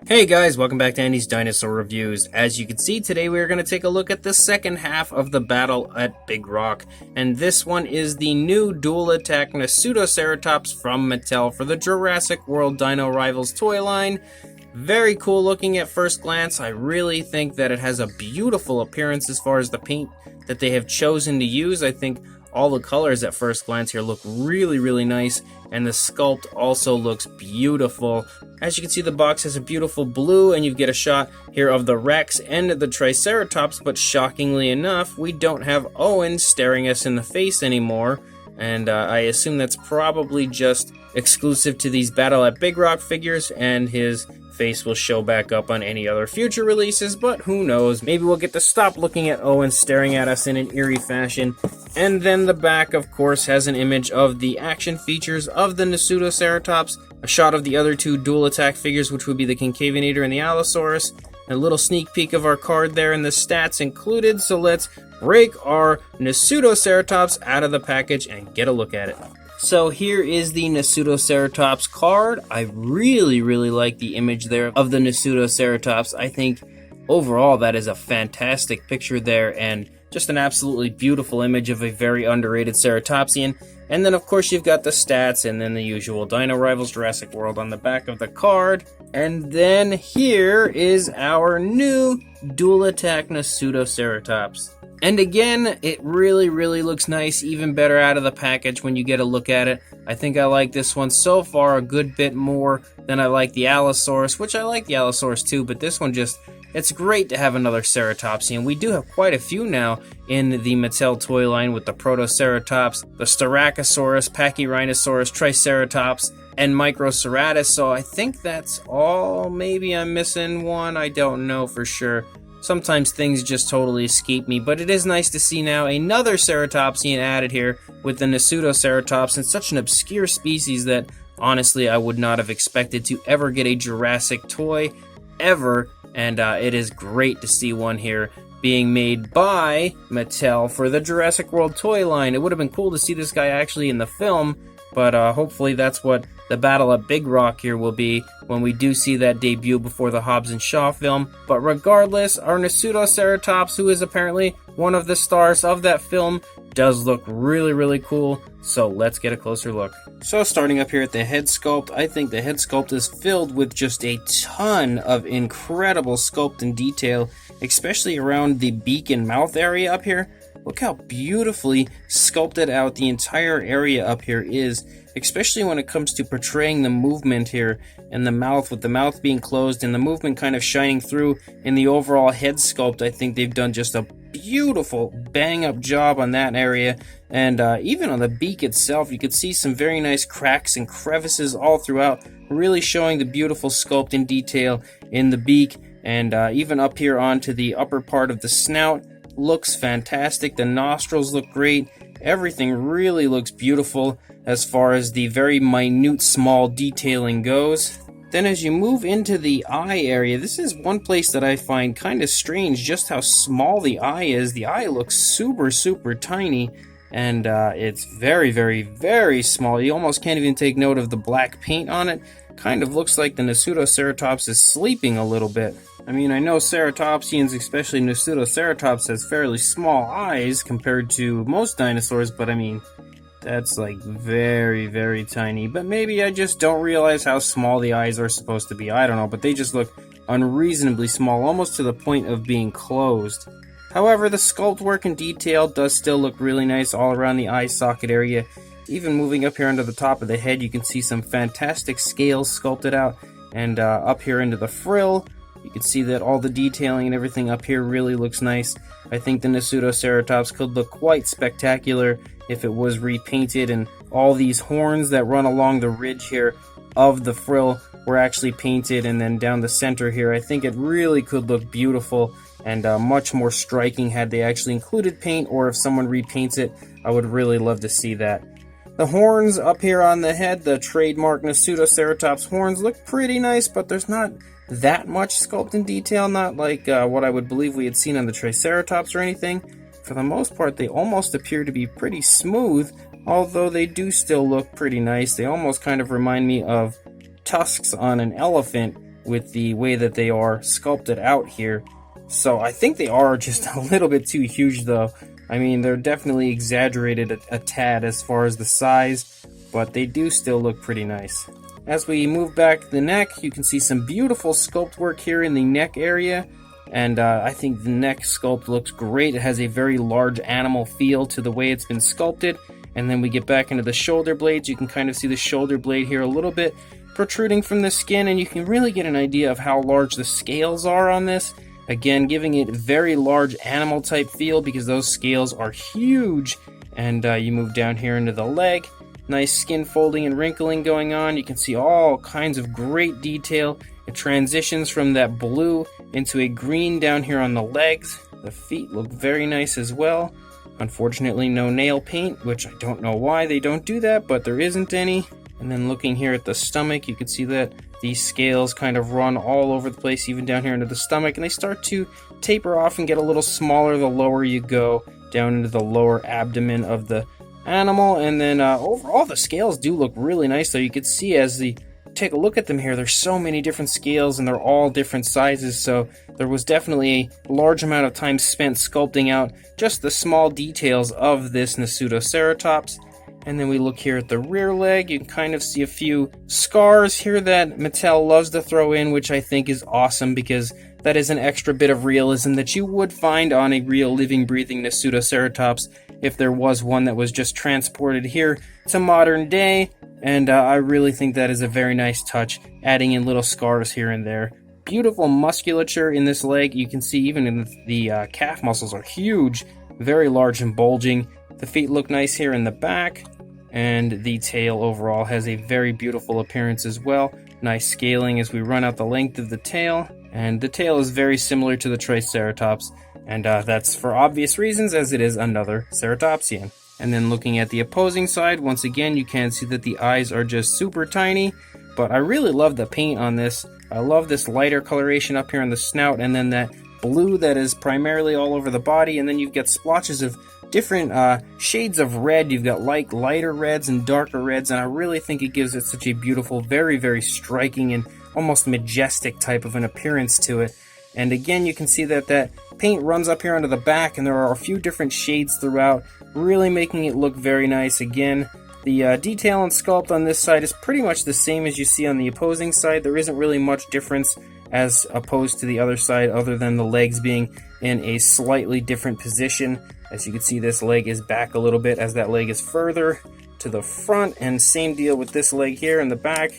Hey guys, welcome back to Andy's Dinosaur Reviews. As you can see, today we are going to take a look at the second half of the battle at Big Rock. And this one is the new dual attack Nasutoceratops from Mattel for the Jurassic World Dino Rivals toy line. Very cool looking at first glance. I really think that it has a beautiful appearance as far as the paint that they have chosen to use. I think all the colors at first glance here look really nice, and the sculpt also looks beautiful. As you can see, the box has a beautiful blue, and you get a shot here of the Rex and the Triceratops, but shockingly enough, we don't have Owen staring us in the face anymore, and I assume that's probably just exclusive to these Battle at Big Rock figures, and his face will show back up on any other future releases, but who knows, maybe we'll get to stop looking at Owen staring at us in an eerie fashion. And then the back, of course, has an image of the action features of the Nasutoceratops, a shot of the other two dual attack figures, which would be the Concavinator and the Allosaurus, a little sneak peek of our card there and the stats included. So let's break our Nasutoceratops out of the package and get a look at it. So here is the Nasutoceratops card. I really like the image there of the Nasutoceratops. I think overall that is a fantastic picture there and just an absolutely beautiful image of a very underrated ceratopsian. And then of course you've got the stats and then the usual Dino Rivals Jurassic World on the back of the card. And then here is our new dual attack Nasutoceratops. And again, it really looks nice, even better out of the package when you get a look at it. I think I like this one so far a good bit more than I like the Allosaurus, which I like the Allosaurus too, but this one just, it's great to have another ceratopsian. We do have quite a few now in the Mattel toy line with the Protoceratops, the Styracosaurus, Pachyrhinosaurus, Triceratops, and Microceratus, so I think that's all. Maybe I'm missing one, I don't know for sure. Sometimes things just totally escape me, but it is nice to see now another ceratopsian added here with the Nasutoceratops. It's such an obscure species that honestly I would not have expected to ever get a Jurassic toy ever, and it is great to see one here being made by Mattel for the Jurassic World toy line. It would have been cool to see this guy actually in the film, but hopefully that's what the Battle at Big Rock here will be when we do see that debut before the Hobbs and Shaw film. But regardless, our Nasutoceratops, who is apparently one of the stars of that film, does look really cool, so let's get a closer look. So starting up here at the head sculpt, I think the head sculpt is filled with just a ton of incredible sculpt and detail, especially around the beak and mouth area up here. Look how beautifully sculpted out the entire area up here is, especially when it comes to portraying the movement here and the mouth, with the mouth being closed and the movement kind of shining through in the overall head sculpt. I think they've done just a beautiful bang up job on that area, and even on the beak itself you could see some very nice cracks and crevices all throughout, really showing the beautiful sculpt and detail in the beak, and even up here onto the upper part of the snout. Looks fantastic. The nostrils look great. Everything really looks beautiful as far as the very minute small detailing goes. Then as you move into the eye area, this is one place that I find kind of strange just how small the eye is. The eye looks super tiny, and it's very small. You almost can't even take note of the black paint on it. Kind of looks like the Nasutoceratops is sleeping a little bit. I mean, I know ceratopsians, especially Nasutoceratops, has fairly small eyes compared to most dinosaurs, but I mean, that's like very tiny. But maybe I just don't realize how small the eyes are supposed to be. I don't know, but they just look unreasonably small, almost to the point of being closed. However, the sculpt work and detail does still look really nice all around the eye socket area. Even moving up here under the top of the head, you can see some fantastic scales sculpted out, and up here into the frill, you can see that all the detailing and everything up here really looks nice. I think the Nasutoceratops could look quite spectacular if it was repainted, and all these horns that run along the ridge here of the frill were actually painted, and then down the center here, I think it really could look beautiful and much more striking had they actually included paint, or if someone repaints it. I would really love to see that. The horns up here on the head, the trademark Nasutoceratops horns, look pretty nice, but there's not that much sculpt and detail, not like what I would believe we had seen on the Triceratops or anything. For the most part, they almost appear to be pretty smooth, although they do still look pretty nice. They almost kind of remind me of tusks on an elephant with the way that they are sculpted out here. So I think they are just a little bit too huge though. I mean, they're definitely exaggerated a tad as far as the size, but they do still look pretty nice. As we move back the neck, you can see some beautiful sculpt work here in the neck area. And I think the neck sculpt looks great. It has a very large animal feel to the way it's been sculpted. And then we get back into the shoulder blades. You can kind of see the shoulder blade here a little bit protruding from the skin, and you can really get an idea of how large the scales are on this. Again, giving it a very large animal type feel because those scales are huge. And you move down here into the leg. Nice skin folding and wrinkling going on. You can see all kinds of great detail. It transitions from that blue into a green down here on the legs. The feet look very nice as well. Unfortunately, no nail paint, which I don't know why they don't do that, but there isn't any. And then looking here at the stomach, you can see that these scales kind of run all over the place, even down here into the stomach, and they start to taper off and get a little smaller the lower you go down into the lower abdomen of the animal. And then overall, the scales do look really nice, though. You can see as the take a look at them here, there's so many different scales and they're all different sizes, so there was definitely a large amount of time spent sculpting out just the small details of this Nasutoceratops. And then we look here at the rear leg. You can kind of see a few scars here that Mattel loves to throw in, which I think is awesome because that is an extra bit of realism that you would find on a real living, breathing Nasutoceratops if there was one that was just transported here to modern day. And I really think that is a very nice touch, adding in little scars here and there. Beautiful musculature in this leg. You can see even in the calf muscles are huge, very large and bulging. The feet look nice here in the back, and the tail overall has a very beautiful appearance as well. Nice scaling as we run out the length of the tail, and the tail is very similar to the Triceratops, and that's for obvious reasons as it is another ceratopsian. And then looking at the opposing side, once again, you can see that the eyes are just super tiny, but I really love the paint on this. I love this lighter coloration up here on the snout, and then that blue that is primarily all over the body, and then you've got splotches of different shades of red. You've got lighter reds and darker reds, and I really think it gives it such a beautiful, very, very striking and almost majestic type of an appearance to it. And again, you can see that that paint runs up here onto the back, and there are a few different shades throughout, really making it look very nice. Again, the detail and sculpt on this side is pretty much the same as you see on the opposing side. There isn't really much difference as opposed to the other side, other than the legs being in a slightly different position. As you can see, this leg is back a little bit as that leg is further to the front, and same deal with this leg here in the back.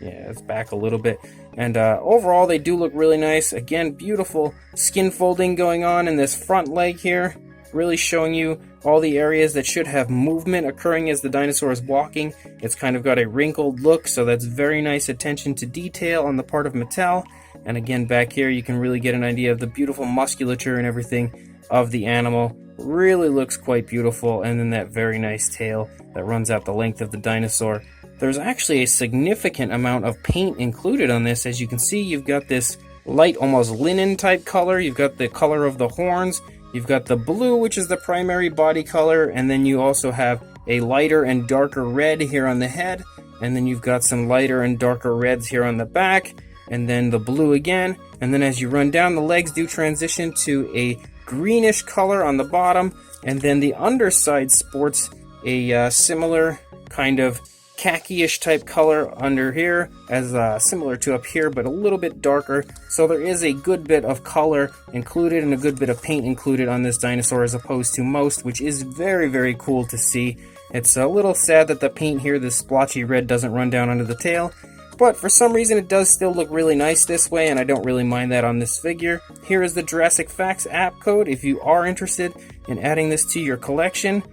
Yeah, it's back a little bit. And overall, they do look really nice. Again, beautiful skin folding going on in this front leg here, really showing you all the areas that should have movement occurring as the dinosaur is walking. It's kind of got a wrinkled look, so that's very nice attention to detail on the part of Mattel. And again, back here, you can really get an idea of the beautiful musculature and everything of the animal. Really looks quite beautiful. And then that very nice tail that runs out the length of the dinosaur. There's actually a significant amount of paint included on this. As you can see, you've got this light, almost linen type color. You've got the color of the horns. You've got the blue, which is the primary body color. And then you also have a lighter and darker red here on the head. And then you've got some lighter and darker reds here on the back. And then the blue again. And then as you run down, the legs do transition to a greenish color on the bottom. And then the underside sports a similar kind of khaki-ish type color under here, as similar to up here, but a little bit darker. So there is a good bit of color included and a good bit of paint included on this dinosaur as opposed to most, which is very, very cool to see. It's a little sad that the paint here, this splotchy red, doesn't run down onto the tail, but for some reason it does still look really nice this way, and I don't really mind that on this figure. Here is the Jurassic Facts app code if you are interested in adding this to your collection.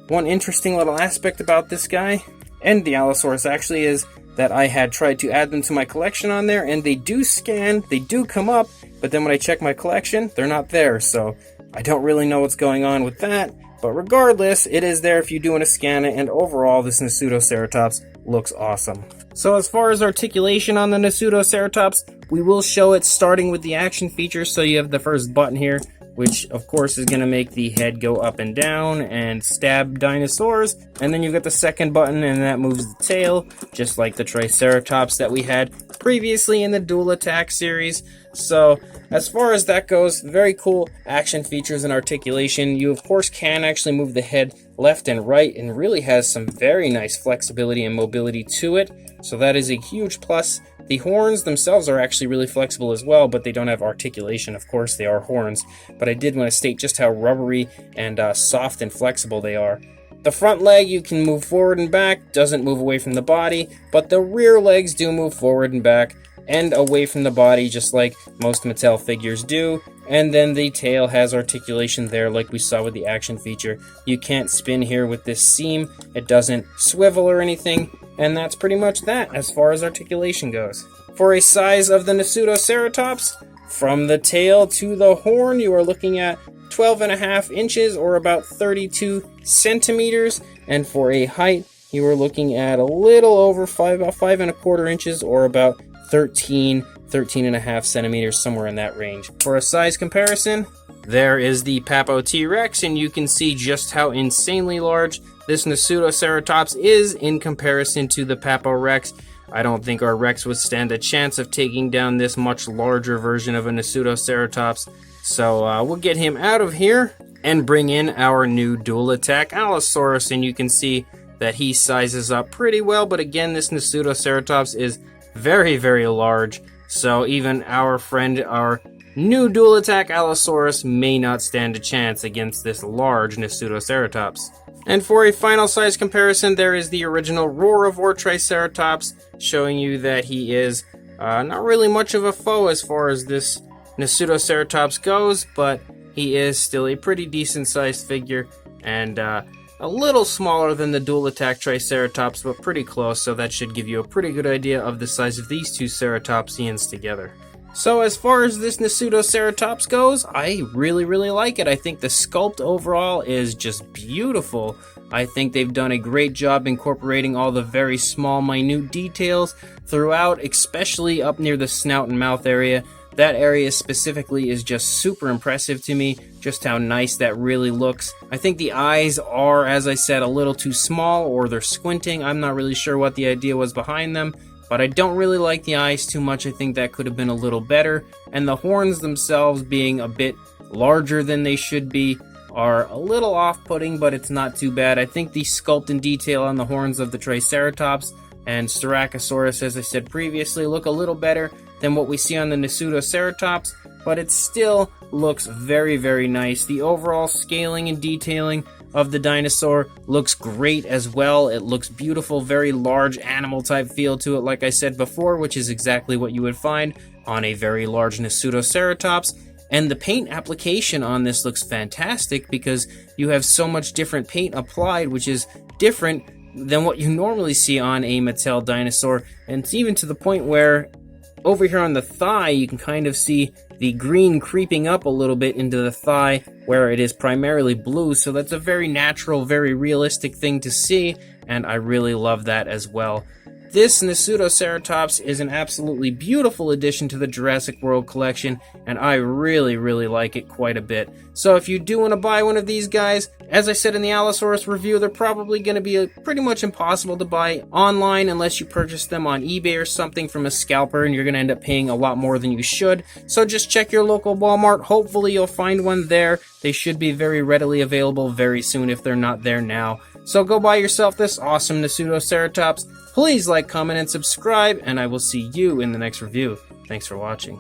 One interesting little aspect about this guy and the Allosaurus actually is that I had tried to add them to my collection on there, and they do scan, they do come up, but then when I check my collection, they're not there, so I don't really know what's going on with that. But regardless, it is there if you do want to scan it, and overall, this Nasutoceratops looks awesome. So as far as articulation on the Nasutoceratops, we will show it starting with the action features. So you have the first button here, which of course is going to make the head go up and down and stab dinosaurs. And then you've got the second button, and that moves the tail, just like the Triceratops that we had previously in the Dual Attack series. So as far as that goes, very cool action features and articulation. You of course can actually move the head left and right, and really has some very nice flexibility and mobility to it. So that is a huge plus. The horns themselves are actually really flexible as well, but they don't have articulation. Of course, they are horns, but I did want to state just how rubbery and soft and flexible they are. The front leg you can move forward and back, doesn't move away from the body, but the rear legs do move forward and back and away from the body, just like most Mattel figures do. And then the tail has articulation there, like we saw with the action feature. You can't spin here with this seam, it doesn't swivel or anything, and that's pretty much that as far as articulation goes. For a size of the Nasutoceratops, from the tail to the horn, you are looking at 12.5 inches or about 32 centimeters, and for a height, you are looking at a little over about 5.25 inches or about 13.5 centimeters, somewhere in that range. For a size comparison, there is the Papo T-Rex, and you can see just how insanely large this Nasutoceratops is in comparison to the Papo Rex. I don't think our Rex would stand a chance of taking down this much larger version of a Nasutoceratops. So we'll get him out of here and bring in our new Dual Attack Allosaurus, and you can see that he sizes up pretty well, but again, this Nasutoceratops is very, very large, so even our new Dual Attack Allosaurus may not stand a chance against this large Nasutoceratops. And for a final size comparison, there is the original Roarivore Triceratops, showing you that he is not really much of a foe as far as this Nasutoceratops goes, but he is still a pretty decent sized figure, and a little smaller than the Dual Attack Triceratops, but pretty close, so that should give you a pretty good idea of the size of these two ceratopsians together. So as far as this Nasutoceratops goes, I really, really like it. I think the sculpt overall is just beautiful. I think they've done a great job incorporating all the very small, minute details throughout, especially up near the snout and mouth area. That area specifically is just super impressive to me, just how nice that really looks. I think the eyes are, as I said, a little too small, or they're squinting. I'm not really sure what the idea was behind them, but I don't really like the eyes too much. I think that could have been a little better. And the horns themselves being a bit larger than they should be are a little off-putting, but it's not too bad. I think the sculpt and detail on the horns of the Triceratops and Styracosaurus, as I said previously, look a little better than what we see on the Nasutoceratops, but it still looks very, very nice. The overall scaling and detailing of the dinosaur looks great as well. It looks beautiful, very large animal type feel to it, like I said before, which is exactly what you would find on a very large Nasutoceratops. And the paint application on this looks fantastic because you have so much different paint applied, which is different than what you normally see on a Mattel dinosaur. And it's even to the point where over here on the thigh, you can kind of see the green creeping up a little bit into the thigh where it is primarily blue. So that's a very natural, very realistic thing to see, and I really love that as well. This Nasutoceratops is an absolutely beautiful addition to the Jurassic World collection, and I really, really like it quite a bit. So if you do want to buy one of these guys, as I said in the Allosaurus review, they're probably going to be pretty much impossible to buy online unless you purchase them on eBay or something from a scalper, and you're going to end up paying a lot more than you should. So just check your local Walmart. Hopefully you'll find one there. They should be very readily available very soon if they're not there now. So go buy yourself this awesome Nasutoceratops. Please like, comment, and subscribe, and I will see you in the next review. Thanks for watching.